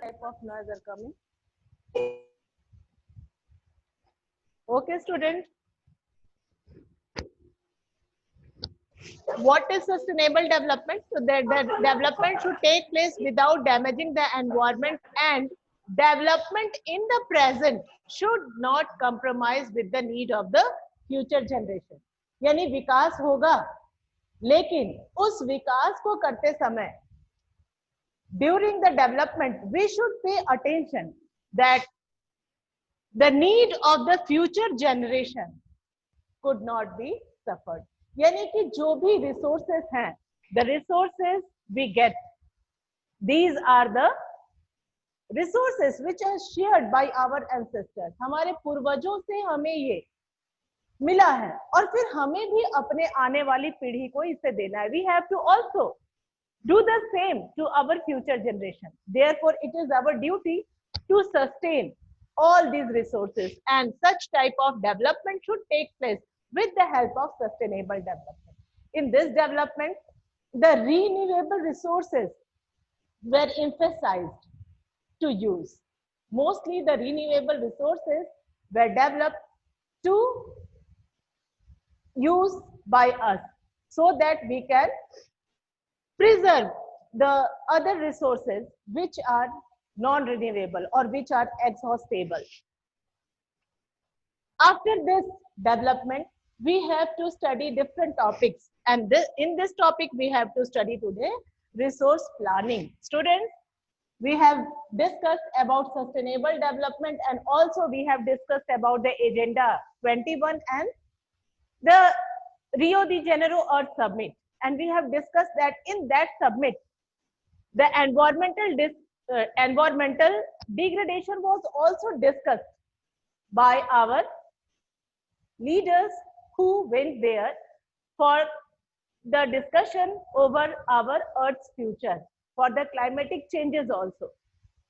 type of noise are coming. Okay, student. What is sustainable development? So the development should take place without damaging the environment, and development in the present should not compromise with the need of the future generation. यानी विकास होगा, लेकिन उस विकास को करते समय during the development we should pay attention that the need of the future generation could not be suffered. यानी कि जो भी resources हैं, the resources we get, these are the resources which are shared by our ancestors. हमारे पूर्वजों से हमें ये मिला है और फिर हमें भी अपने आने वाली पीढ़ी को इसे देना है. We have to also do the same to our future generation. Therefore, it is our duty to sustain all these resources, and such type of development should take place with the help of sustainable development. In this development, the renewable resources were emphasized to use. Mostly the renewable resources were developed to use by us so that we can preserve the other resources which are non-renewable or which are exhaustible. After this development, we have to study different topics, and in this topic we have to study today resource planning. Students, we have discussed about sustainable development, and also we have discussed about the Agenda 21 and the Rio de Janeiro Earth Summit. And we have discussed that in that summit, the environmental degradation was also discussed by our leaders who went there for the discussion over our Earth's future, for the climatic changes also.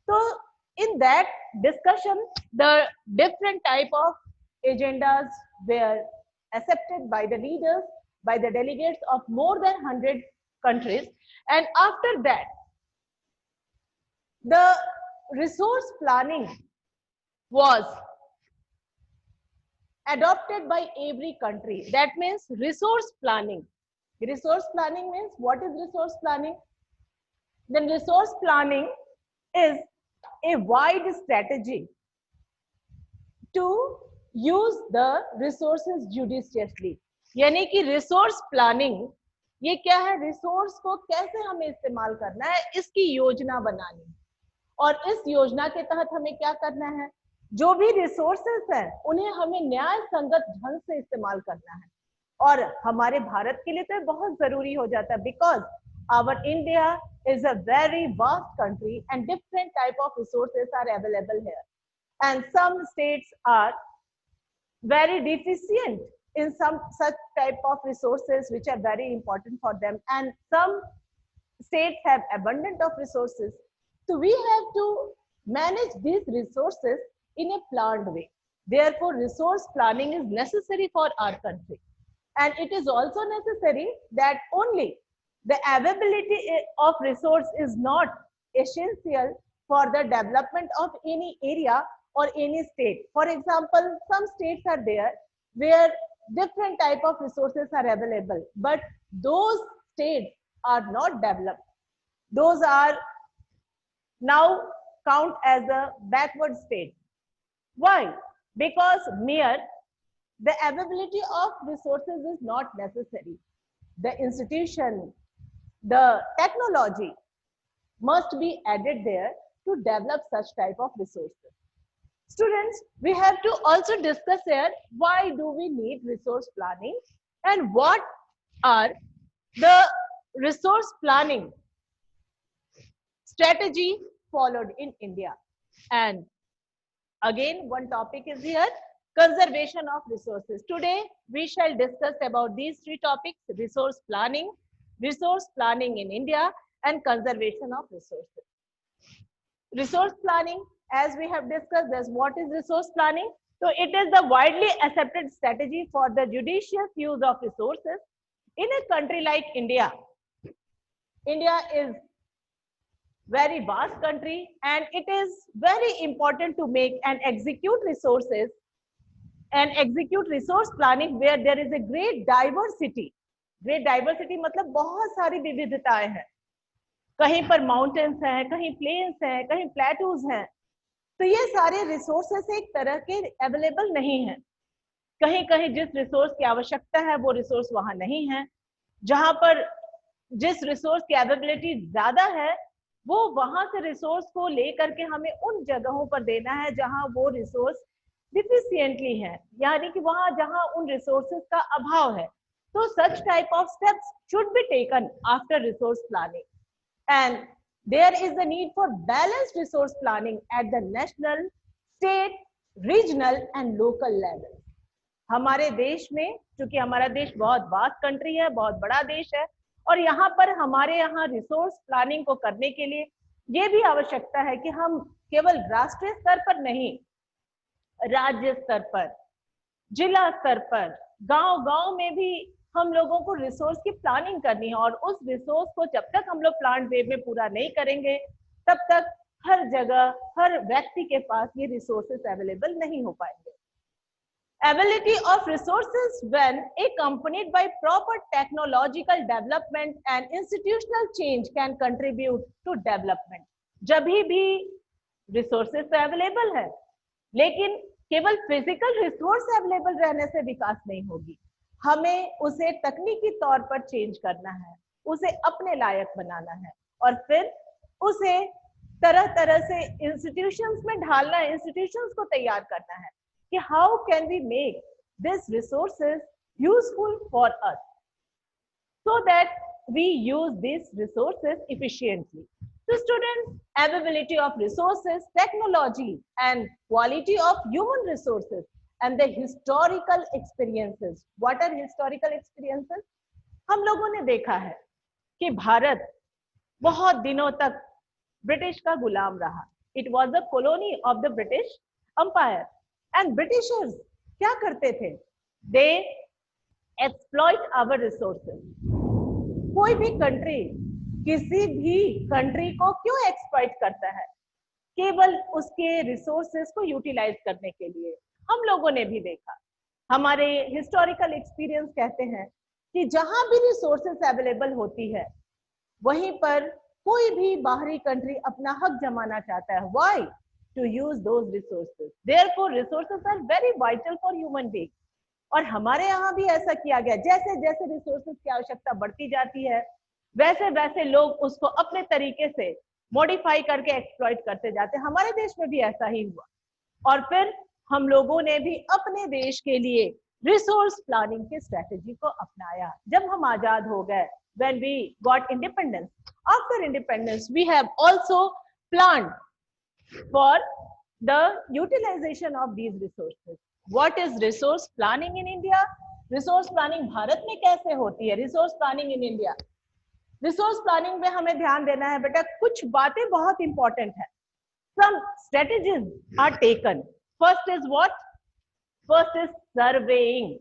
So in that discussion, the different type of agendas were accepted by the leaders, by the delegates of more than 100 countries. And after that, the resource planning was adopted by every country. That means resource planning. Resource planning means, what is resource planning? Then resource planning is a wide strategy to use the resources judiciously. यानी कि resource planning ये क्या है? Resource को कैसे हमें इस्तेमाल करना है, इसकी योजना बनानी, और इस योजना के तहत हमें क्या करना है, जो भी रिसोर्सेस हैं उन्हें हमें न्याय संगत ढंग से इस्तेमाल करना है. और हमारे भारत के लिए तो बहुत जरूरी हो जाता है, because our India is a very vast country and different type of resources are available here, and some states are very deficient in some such type of resources which are very important for them, and some states have abundant of resources. So we have to manage these resources in a planned way. Therefore, resource planning is necessary for our country, and it is also necessary that only the availability of resource is not essential for the development of any area or any state. For example, some states are there where different type of resources are available, but those states are not developed. Those are now count as a backward state. Why? Because the availability of resources is not necessary. The institution, the technology must be added there to develop such type of resources. Students, we have to also discuss here, why do we need resource planning and what are the resource planning strategy followed in India. And again, one topic is here, conservation of resources. Today, we shall discuss about these three topics: resource planning in India, and conservation of resources. Resource planning, as we have discussed, is what is resource planning? So it is the widely accepted strategy for the judicious use of resources in a country like India. India is very vast country, and it is very important to make and execute resources and execute resource planning where there is a great diversity. Great diversity मतलब बहुत सारी विविधताएं हैं, कहीं पर mountains हैं, कहीं planes हैं, कहीं प्लेटूज हैं, तो ये सारे रिसोर्सेस एक तरह के अवेलेबल नहीं है। कहीं कहीं जिस रिसोर्स की आवश्यकता है वो रिसोर्स वहां नहीं है, जहां पर जिस रिसोर्स की अवेलेबिलिटी ज्यादा है वो वहां से रिसोर्स को लेकर के हमें उन जगहों पर देना है जहां वो रिसोर्स डिफिशियंटली है, यानी कि वहां जहां उन रिसोर्सेज का अभाव है। तो such type of steps should be taken after resource planning, and there is a need for balanced resource planning at the national, state, regional and local level. हमारे देश में, क्योंकि हमारा देश बहुत वास्ट कंट्री है, बहुत बड़ा देश है, और यहाँ पर हमारे यहाँ रिसोर्स प्लानिंग को करने के लिए ये भी आवश्यकता है कि हम केवल राष्ट्रीय स्तर पर नहीं, राज्य स्तर पर, जिला स्तर पर, गांव-गांव में भी हम लोगों को रिसोर्स की प्लानिंग करनी है, और उस रिसोर्स को जब तक हम लोग प्लान वे में पूरा नहीं करेंगे तब तक हर जगह हर व्यक्ति के पास ये रिसोर्सेस अवेलेबल नहीं हो पाएंगे। Ability of resources when accompanied by proper technological development and institutional change can contribute to development. जब भी रिसोर्सेस अवेलेबल है, लेकिन केवल फिजिकल रिसोर्स अवेलेबल रहने से विकास नहीं होगी, हमें उसे तकनीकी तौर पर चेंज करना है, उसे अपने लायक बनाना है, और फिर उसे तरह तरह से इंस्टीट्यूशंस में ढालना है, इंस्टीट्यूशंस को तैयार करना है कि how can we make this resources useful for us so that we use these resources efficiently. So students, availability of resources, technology and quality of human resources and the historical experiences. What are historical experiences? हम लोगों ने देखा है कि भारत बहुत दिनों तक British का गुलाम रहा. It was a colony of the British Empire. And Britishers क्या करते थे? They exploit our resources. कोई भी कंट्री किसी भी कंट्री को क्यों एक्सप्लॉइट करता है? केवल उसके रिसोर्सेस को यूटिलाइज करने के लिए. हम लोगों ने भी देखा, हमारे हिस्टोरिकल एक्सपीरियंस कहते हैं कि जहां भी रिसोर्सेस अवेलेबल होती है वहीं पर कोई भी बाहरी कंट्री अपना हक जमाना चाहता है. Why? To use those resources. Therefore resources are very vital for human being. और हमारे यहाँ भी ऐसा किया गया, जैसे जैसे रिसोर्सेज की आवश्यकता बढ़ती जाती है वैसे वैसे लोग उसको अपने तरीके से मॉडिफाई करके एक्सप्लॉइट करते जाते हैं. हमारे देश में भी ऐसा ही हुआ, और फिर हम लोगों ने भी अपने देश के लिए रिसोर्स प्लानिंग की स्ट्रेटेजी को अपनाया. जब हम आजाद हो गए, when we got independence, after independence we have also planned for the utilization of these resources. What is resource planning in India? Resource planning Bharat में कैसे होती है? Resource planning in India. Resource planning में हमें ध्यान देना है बेटा, कुछ बातें बहुत इंपॉर्टेंट है. Some strategies are taken. First is what? First is surveying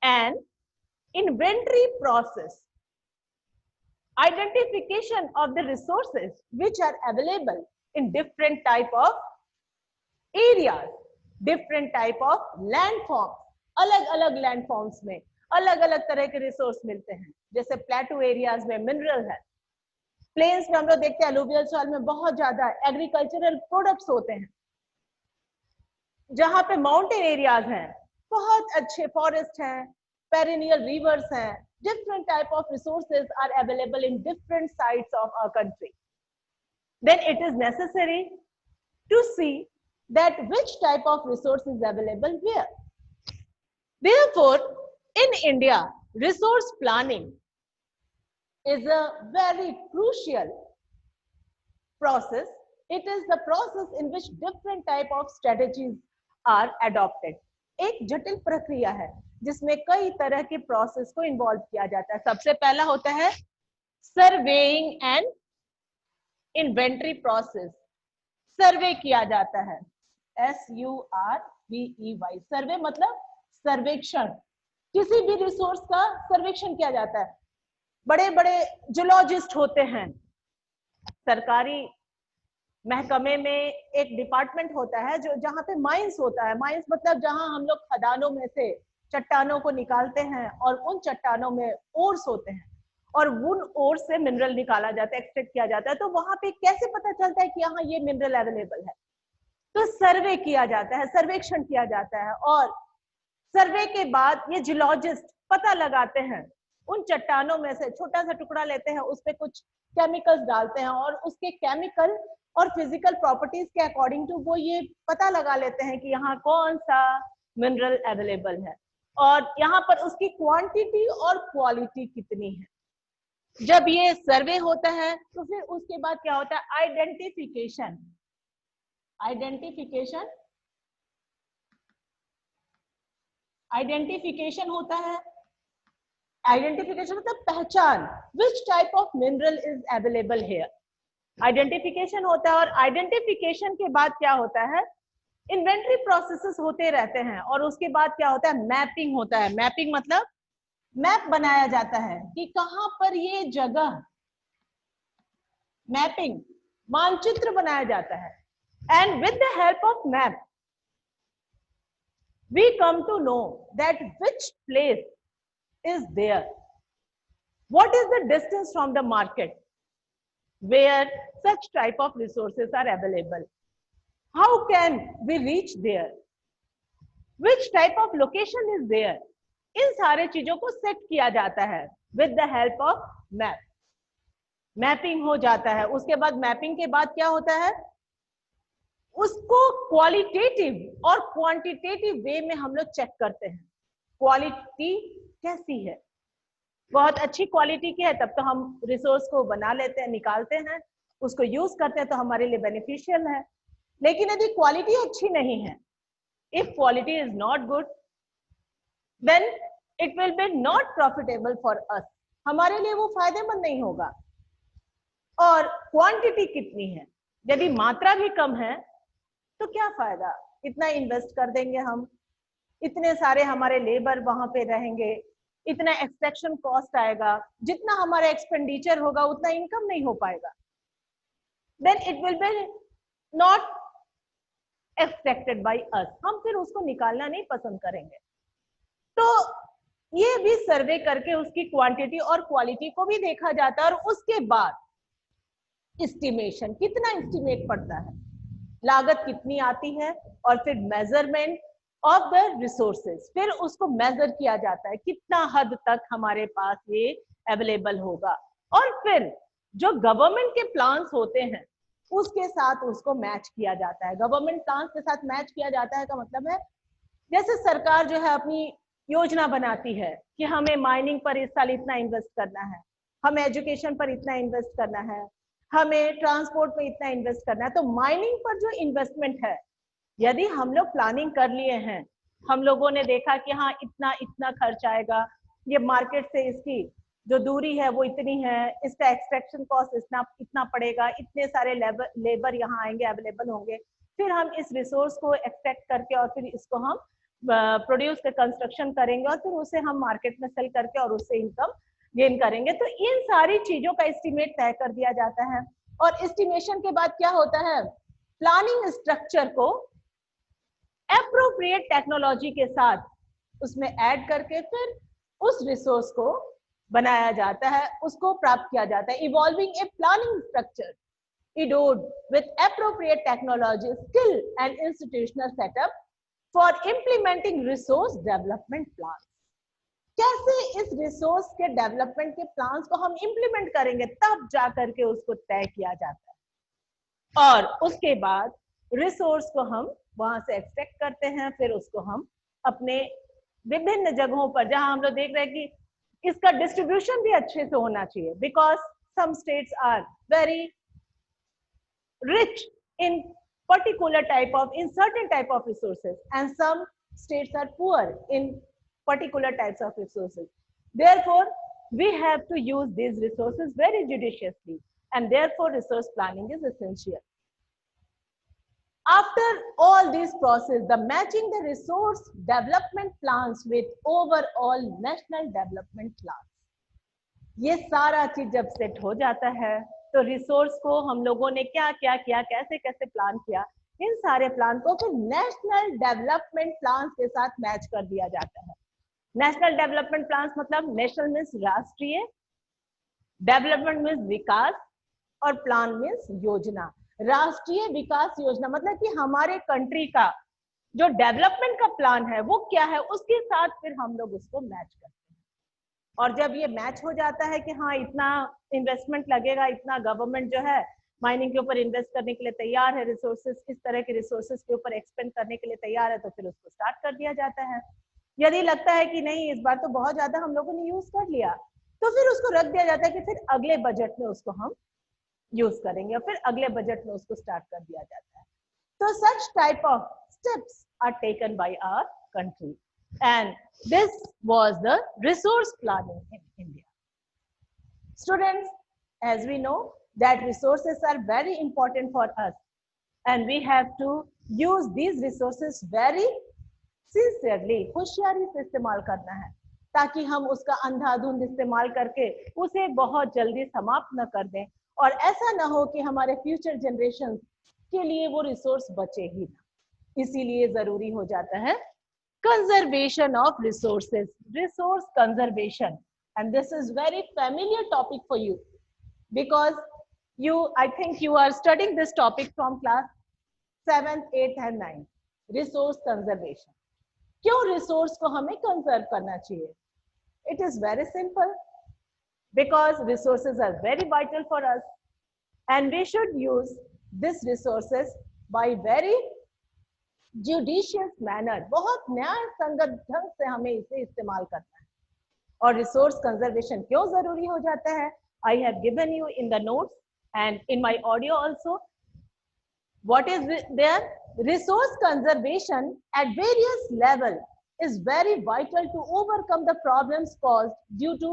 and inventory process. Identification of the resources which are available in different type of areas. Different type of landform. अलग अलग लैंडफॉर्म्स में अलग अलग तरह के resource मिलते हैं. जैसे प्लेटू एरियाज में मिनरल है, प्लेन्स में हम लोग देखते हैं एलुवियल सॉइल में बहुत ज्यादा एग्रीकल्चरल प्रोडक्ट्स होते हैं. जहां पे माउंटेन एरियाज हैं, बहुत अच्छे फॉरेस्ट हैं, पेरिनियल रिवर्स हैं. Different type of resources are available in different sides of our country. Then it is necessary to see that which type of resource is available where. Therefore, in India, resource planning is a very crucial process. It is the process in which different type of strategies are adopted. एक जटिल प्रक्रिया है जिसमें कई तरह के process को involve किया जाता है. सबसे पहला होता है सर्वेइंग एंड इन्वेंटरी प्रोसेस. सर्वे किया जाता है, SURVEY. सर्वे मतलब सर्वेक्षण. किसी भी रिसोर्स का सर्वेक्षण किया जाता है. बड़े बड़े जियोलॉजिस्ट होते हैं, सरकारी महकमे में एक डिपार्टमेंट होता है जो जहाँ पे माइंस होता है। माइंस मतलब जहाँ हम लोग खदानों में से चट्टानों को निकालते हैं और उन चट्टानों में ओर्स होते हैं और उन ओर्स से मिनरल निकाला जाता है, एक्सट्रैक्ट किया जाता है। तो वहां पे कैसे पता चलता है कि यहाँ ये मिनरल अवेलेबल है? तो सर्वे किया जाता है, सर्वेक्षण किया जाता है और सर्वे के बाद ये जियोलॉजिस्ट पता लगाते हैं, उन चट्टानों में से छोटा सा टुकड़ा लेते हैं, उस पर कुछ केमिकल्स डालते हैं और उसके केमिकल और फिजिकल प्रॉपर्टीज के अकॉर्डिंग टू वो ये पता लगा लेते हैं कि यहाँ कौन सा मिनरल अवेलेबल है और यहाँ पर उसकी क्वांटिटी और क्वालिटी कितनी है। जब ये सर्वे होता है तो फिर उसके बाद क्या होता है? आइडेंटिफिकेशन। आइडेंटिफिकेशन आइडेंटिफिकेशन होता है। आइडेंटिफिकेशन मतलब पहचान, which type of mineral is available here. Identification होता है और आइडेंटिफिकेशन के बाद क्या होता है? इन्वेंटरी प्रोसेसेस होते रहते हैं और उसके बाद क्या होता है? मैपिंग होता है। मैपिंग मतलब मैप बनाया जाता है कि कहां पर ये जगह, मैपिंग मानचित्र बनाया जाता है। And with the help of map we come to know that which place is there, what is the distance from the market where such type of resources are available, how can we reach there, which type of location is there। इन सारे चीजों को set किया जाता है with the help of map। Mapping हो जाता है। उसके बाद मैपिंग के बाद क्या होता है? उसको क्वालिटेटिव और क्वांटिटेटिव वे में हम लोग चेक करते हैं। क्वालिटी कैसी है, बहुत अच्छी क्वालिटी की है तब तो हम रिसोर्स को बना लेते हैं, निकालते हैं, उसको यूज करते हैं तो हमारे लिए बेनिफिशियल है। लेकिन यदि क्वालिटी अच्छी नहीं है, if quality is not good, then it will be not profitable for us. हमारे लिए वो फायदेमंद नहीं होगा। और क्वांटिटी कितनी है, यदि मात्रा भी कम है तो क्या फायदा? इतना इन्वेस्ट कर देंगे हम, इतने सारे हमारे लेबर वहां पे रहेंगे, इतना एक्सट्रैक्शन कॉस्ट आएगा, जितना हमारा एक्सपेंडिचर होगा उतना इनकम नहीं हो पाएगा। Then it will be not expected by us. हम फिर उसको निकालना नहीं पसंद करेंगे। तो ये भी सर्वे करके उसकी क्वांटिटी और क्वालिटी को भी देखा जाता है और उसके बाद एस्टिमेशन, कितना एस्टिमेट पड़ता है, लागत कितनी आती है, और फिर मेजरमेंट ऑफ द रिसोर्सेज, फिर उसको मेजर किया जाता है कितना हद तक हमारे पास ये अवेलेबल होगा। और फिर जो गवर्नमेंट के प्लान्स होते हैं उसके साथ उसको मैच किया जाता है। गवर्नमेंट प्लान्स के साथ मैच किया जाता है का मतलब है, जैसे सरकार जो है अपनी योजना बनाती है कि हमें माइनिंग पर इस साल इतना इन्वेस्ट करना है, हमें एजुकेशन पर इतना इन्वेस्ट करना है, हमें ट्रांसपोर्ट पे इतना इन्वेस्ट करना है। तो माइनिंग पर जो इन्वेस्टमेंट है, यदि हम लोग प्लानिंग कर लिए हैं, हम लोगों ने देखा कि हाँ इतना इतना खर्च आएगा, ये मार्केट से इसकी जो दूरी है वो इतनी है, इसका एक्सट्रैक्शन कॉस्ट इतना इतना पड़ेगा, इतने सारे लेबर यहाँ आएंगे, अवेलेबल होंगे, फिर हम इस रिसोर्स को एक्सट्रैक्ट करके और फिर इसको हम प्रोड्यूस के कंस्ट्रक्शन करेंगे और फिर उसे हम मार्केट में सेल करके और उससे इनकम गेन करेंगे। तो इन सारी चीजों का एस्टिमेट तय कर दिया जाता है। और एस्टिमेशन के बाद क्या होता है? प्लानिंग स्ट्रक्चर को एप्रोप्रिएट टेक्नोलॉजी के साथ उसमें ऐड करके फिर उस रिसोर्स को बनाया जाता है, उसको प्राप्त किया जाता है। Evolving a planning structure endowed with appropriate technology, skill and institutional setup for implementing resource development plans। कैसे इस रिसोर्स के डेवलपमेंट के प्लान्स को हम इंप्लीमेंट करेंगे, तब जाकर के उसको तय किया जाता है। और उसके बाद रिसोर्स को हम वहां से एक्सट्रैक्ट करते हैं, फिर उसको हम अपने विभिन्न जगहों पर, जहां हम लोग देख रहे हैं कि इसका डिस्ट्रीब्यूशन भी अच्छे से होना चाहिए, because some states are very rich in particular type of, in certain type of resources, and some states are poor in particular types of resources. Therefore we have to use these resources very judiciously, and therefore resource planning is essential. After all this process, the matching the resource development plans with overall national development plans, ये सारा चीज जब set हो जाता है तो resource को हम लोगों ने क्या क्या किया, कैसे कैसे प्लान किया, इन सारे प्लान को फिर नेशनल डेवलपमेंट प्लान के साथ मैच कर दिया जाता है। नेशनल डेवलपमेंट प्लान मतलब नेशनल मीन्स राष्ट्रीय, डेवलपमेंट मीन्स विकास, और प्लान मीन्स योजना। राष्ट्रीय विकास योजना मतलब कि हमारे कंट्री का जो डेवलपमेंट का प्लान है वो क्या है, उसके साथ फिर हम लोग उसको मैच करते हैं। और जब ये मैच हो जाता है कि हाँ इतना इन्वेस्टमेंट लगेगा, इतना गवर्नमेंट जो है माइनिंग के ऊपर इन्वेस्ट करने के लिए तैयार है, रिसोर्सेज इस तरह के रिसोर्सेज के ऊपर एक्सपेंड करने के लिए तैयार है, तो फिर उसको स्टार्ट कर दिया जाता है। यदि लगता है कि नहीं इस बार तो बहुत ज्यादा हम लोगों ने यूज कर लिया, तो फिर उसको रख दिया जाता है कि फिर अगले बजट में उसको हम यूज करेंगे, और फिर अगले बजट में उसको स्टार्ट कर दिया जाता है। तो such type of steps are taken by our country, and this was the resource planning in India. Students, as we know that resources are very important for us, and we have to use these resources very sincerely, होशियारी से इस्तेमाल करना है, ताकि हम उसका अंधाधुंध इस्तेमाल करके उसे बहुत जल्दी समाप्त न कर दें, और ऐसा ना हो कि हमारे फ्यूचर जनरेशन के लिए वो रिसोर्स बचे ही ना। इसीलिए जरूरी हो जाता है conservation of resources, resource conservation, and this is very familiar topic for you because I think you are studying this topic from class 7th, 8th and 9th. resource conservation. क्यों resource को हमें conserve करना चाहिए? It is very simple, because resources are very vital for us and we should use these resources by very judicious manner, बहुत न्याय संगत ढंग से हमें इसे इस्तेमाल करना है। और रिसोर्स कंजर्वेशन क्यों जरूरी हो जाता है? I have given you in the notes and in my audio also what is there. Resource conservation at various level is very vital to overcome the problems caused due to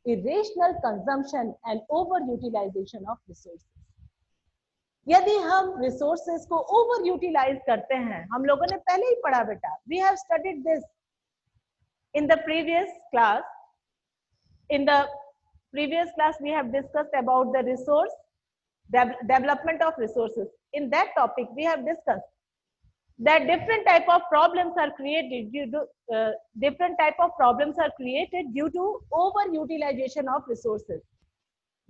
irrational consumption and overutilization of resources. यदि हम resources को over utilise करते हैं, हम लोगों ने पहले ही पढ़ा बेटा, we have studied this in the previous class. In the previous class we have discussed about the resource development of resources. In that topic we have discussed that different type of problems are created due to over utilization of resources.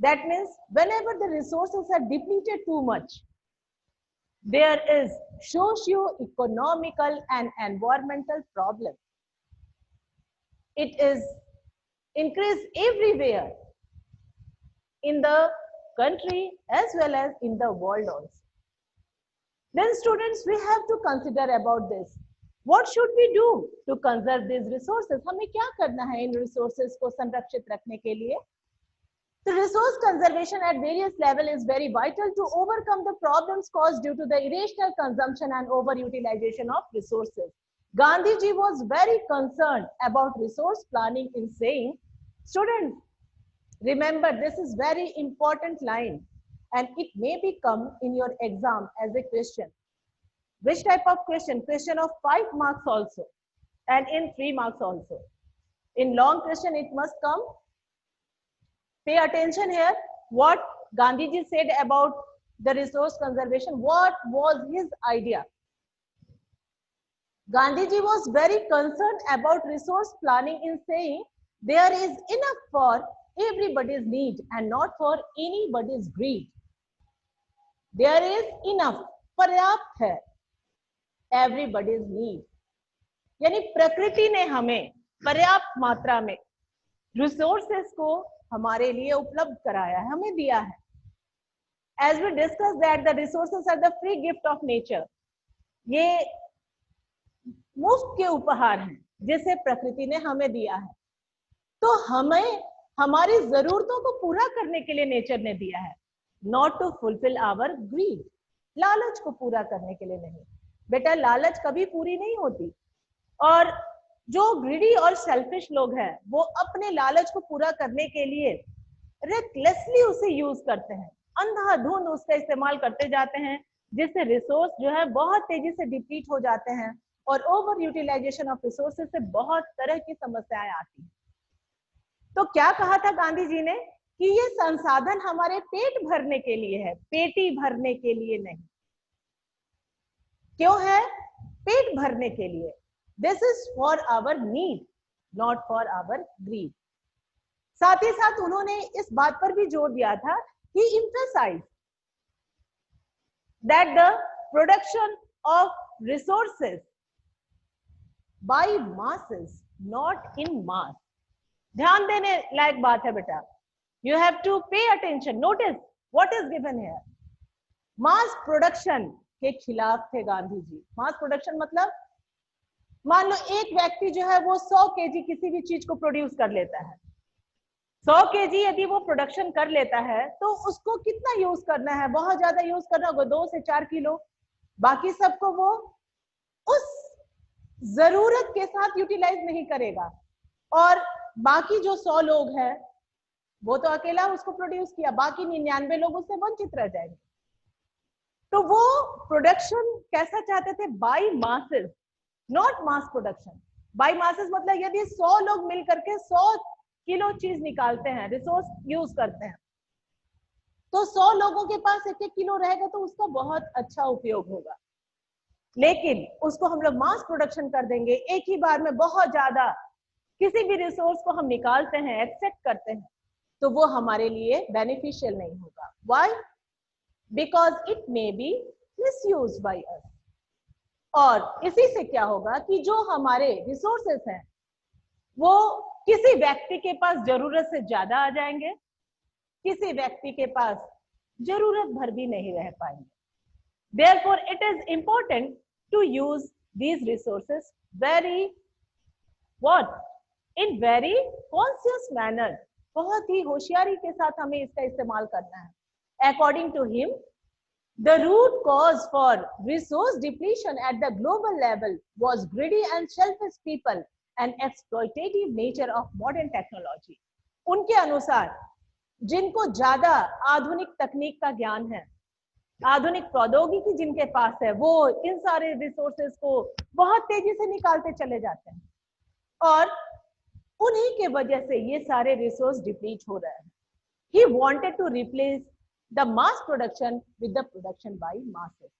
That means whenever the resources are depleted too much, there is socio-economical and environmental problem. It is increased everywhere in the country as well as in the world also. Then students, we have to consider about this. What should we do to conserve these resources? हमें क्या करना है इन resources को संरक्षित रखने के लिए? The resource conservation at various levels is very vital to overcome the problems caused due to the irrational consumption and overutilization of resources. Gandhi ji was very concerned about resource planning in saying, students, remember this is very important line and it may become in your exam as a question. Which type of question? Question of 5 marks also and in 3 marks also. In long question it must come. Pay attention here. What Gandhi ji said about the resource conservation, what was his idea? Gandhi ji was very concerned about resource planning in saying there is enough for everybody's need and not for anybody's greed. There is enough, पर्याप्त है, everybody's need. यानी प्रकृति ने हमें पर्याप्त मात्रा में resources को हमारे लिए उपलब्ध कराया है, हमें दिया है. As we discussed that the resources are the free gift of nature. ये मुफ्त के उपहार हैं जिसे प्रकृति ने हमें दिया है. तो हमें हमारी जरूरतों को पूरा करने के लिए नेचर ने दिया है, not to fulfil our greed. लालच को पूरा करने के लिए नहीं बेटा, लालच कभी पूरी नहीं होती. और जो ग्रीडी और सेल्फिश लोग हैं वो अपने लालच को पूरा करने के लिए रेकलेसली उसे यूज करते हैं, अंधाधुंध उसका इस्तेमाल करते जाते हैं, जिससे रिसोर्स जो है बहुत तेजी से डिप्लीट हो जाते हैं और ओवर यूटिलाइजेशन ऑफ रिसोर्सेज से बहुत तरह की समस्याएं आती हैं. तो क्या कहा था गांधी जी ने? कि ये संसाधन हमारे पेट भरने के लिए है, पेटी भरने के लिए नहीं। क्यों है? पेट भरने के लिए। This is for our need, not for our greed. साथ ही साथ उन्होंने इस बात पर भी जोर दिया था कि emphasize that the production of resources by masses, not in mass. ध्यान देने लायक बात है बेटा। You have to pay attention. Notice what is given here. Mass production के खिलाफ थे गांधी जी। मास प्रोडक्शन मतलब मान लो एक व्यक्ति जो है वो 100 केजी किसी भी चीज को प्रोड्यूस कर लेता है। 100 केजी यदि वो प्रोडक्शन कर लेता है तो उसको कितना यूज करना है? बहुत ज्यादा यूज करना होगा, 2 से 4 किलो। बाकी सबको वो उस जरूरत के साथ यूटिलाइज नहीं करेगा, और बाकी जो 100 लोग हैं वो तो अकेला उसको प्रोड्यूस किया, बाकी 99 लोग उससे वंचित रह जाएंगे। तो वो प्रोडक्शन कैसा चाहते थे? By masses, not mass production. By masses मतलब यदि 100 लोग मिलकर के 100 किलो चीज निकालते हैं, रिसोर्स यूज करते हैं, तो 100 लोगों के पास 1-1 किलो रहेगा तो उसका बहुत अच्छा उपयोग होगा। लेकिन उसको हम लोग मास प्रोडक्शन कर देंगे, एक ही बार में बहुत ज्यादा किसी भी रिसोर्स को हम निकालते हैं, एक्सट्रैक्ट करते हैं, तो वो हमारे लिए बेनिफिशियल नहीं होगा। Why? Because it may be misused by us. और इसी से क्या होगा कि जो हमारे रिसोर्सेस हैं वो किसी व्यक्ति के पास जरूरत से ज्यादा आ जाएंगे, किसी व्यक्ति के पास जरूरत भर भी नहीं रह पाएंगे। Therefore, it is important to use these resources in very conscious manner. बहुत ही होशियारी के साथ हमें इसका इस्तेमाल करना है। According to him, the root cause for resource depletion at the global level was greedy and selfish people and exploitative nature of modern technology. उनके अनुसार जिनको ज्यादा आधुनिक तकनीक का ज्ञान है, आधुनिक प्रौद्योगिकी जिनके पास है, वो इन सारे रिसोर्सेज को बहुत तेजी से निकालते चले जाते हैं, और उन्हीं के वजह से ये सारे रिसोर्स डिप्लीट हो रहे हैं। He wanted to replace the mass production with the production by masses.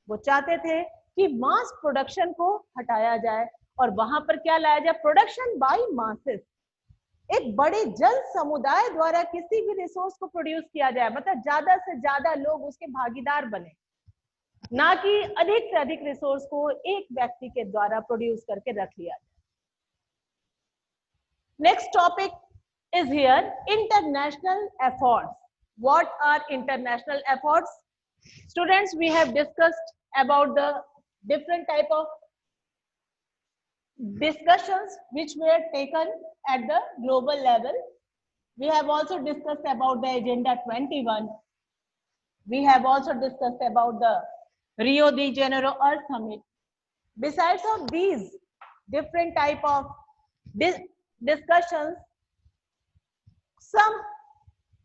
वो चाहते थे कि मास प्रोडक्शन को हटाया जाए और वहां पर क्या लाया जाए? Production by masses. एक बड़े जन समुदाय द्वारा किसी भी रिसोर्स को प्रोड्यूस किया जाए, मतलब ज्यादा से ज्यादा लोग उसके भागीदार बने, ना कि अधिक से अधिक रिसोर्स को एक व्यक्ति के द्वारा प्रोड्यूस करके रख लिया जाए। Next topic is here, international efforts. What are international efforts? Students, we have discussed about the different type of discussions which were taken at the global level. We have also discussed about the Agenda 21. We have also discussed about the Rio de Janeiro Earth Summit. Besides of these different type of discussions, some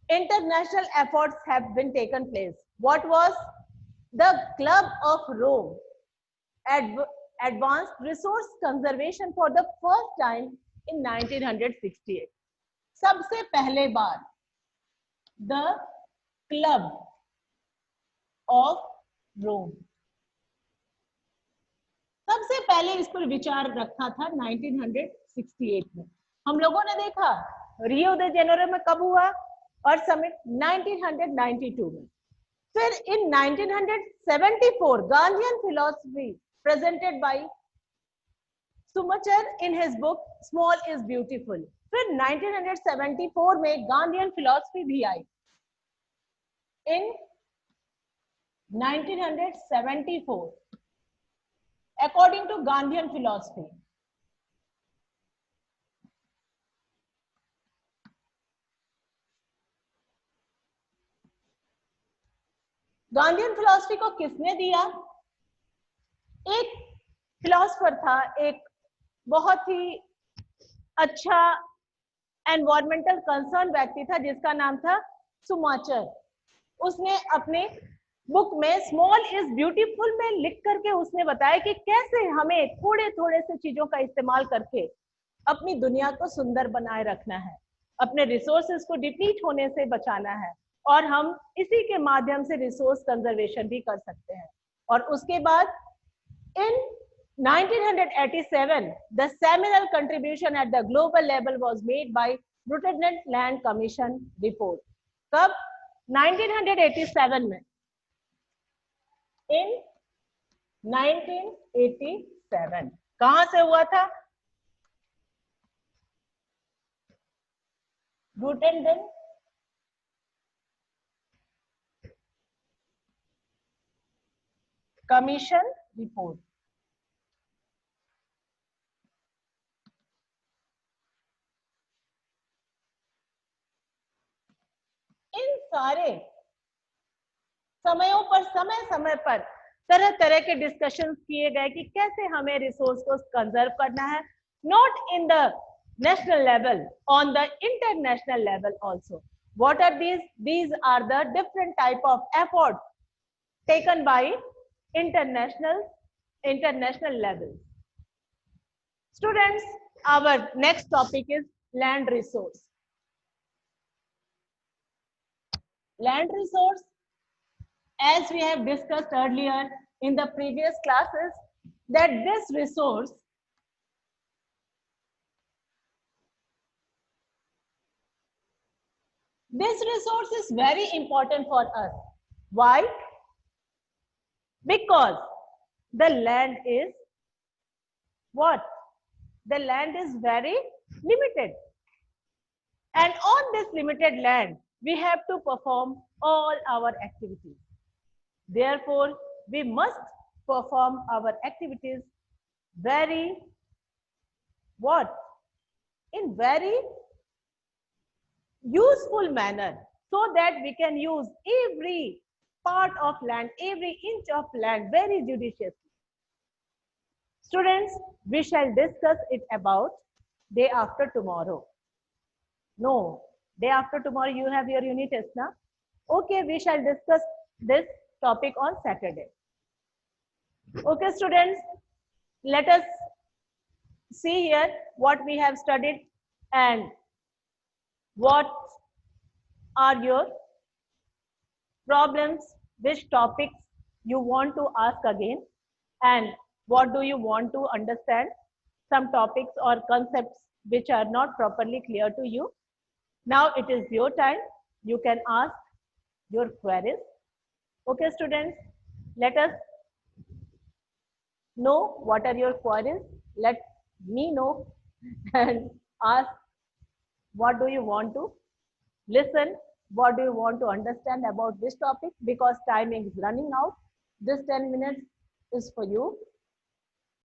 international efforts have been taken place. What was? The Club of Rome advanced resource conservation for the first time in 1968. सबसे पहले बार the Club of Rome सबसे पहले इस पर विचार रखा था 1968 में। हम लोगों ने देखा रियो दे जेनेरो में कब हुआ और समिट 1992 में। फिर in 1974 Gandhian philosophy presented by Schumacher in his book small is beautiful. फिर 1974 में गांधीयन फिलॉसफी भी आई। In 1974 according to Gandhian philosophy, Gandhian philosophy को किसने दिया? एक फिलॉसफर था, एक बहुत ही अच्छा एनवायरमेंटल कंसर्न व्यक्ति था जिसका नाम था सुमाचर। उसने अपने बुक में स्मॉल इज ब्यूटीफुल में लिख करके उसने बताया कि कैसे हमें थोड़े थोड़े से चीजों का इस्तेमाल करके अपनी दुनिया को सुंदर बनाए रखना है, अपने रिसोर्सेज को डिप्लीट होने से बचाना है, और हम इसी के माध्यम से रिसोर्स कंजर्वेशन भी कर सकते हैं। और उसके बाद in 1987 the seminal contribution at the global level was made by Brundtland Land Commission report. कब? 1987 में, in 1987 कहां से हुआ था? ब्रुटेनडेन कमीशन रिपोर्ट। इन सारे समयों पर समय पर तरह तरह के डिस्कशंस किए गए कि कैसे हमें रिसोर्स को कंजर्व करना है, not in the national level, on the international level also. What are these? These are the different type of efforts taken by international levels. Students, our next topic is land resource. Land resource, as we have discussed earlier in the previous classes, that this resource is very important for us. Why? Because the land is what? The land is very limited. And on this limited land, we have to perform all our activities. Therefore, we must perform our activities very what? In very useful manner, so that we can use every part of land, every inch of land very judiciously. Students, we shall discuss it about day after tomorrow. No, day after tomorrow you have your unit test now. Okay, we shall discuss this topic on Saturday. Okay, students, let us see here what we have studied and what are your problems, which topics you want to ask again, and what do you want to understand, some topics or concepts which are not properly clear to you. Now it is your time. You can ask your queries. Okay, students, let us know what are your queries. Let me know and ask what do you want to listen, what do you want to understand about this topic, because timing is running out. This 10 minutes is for you.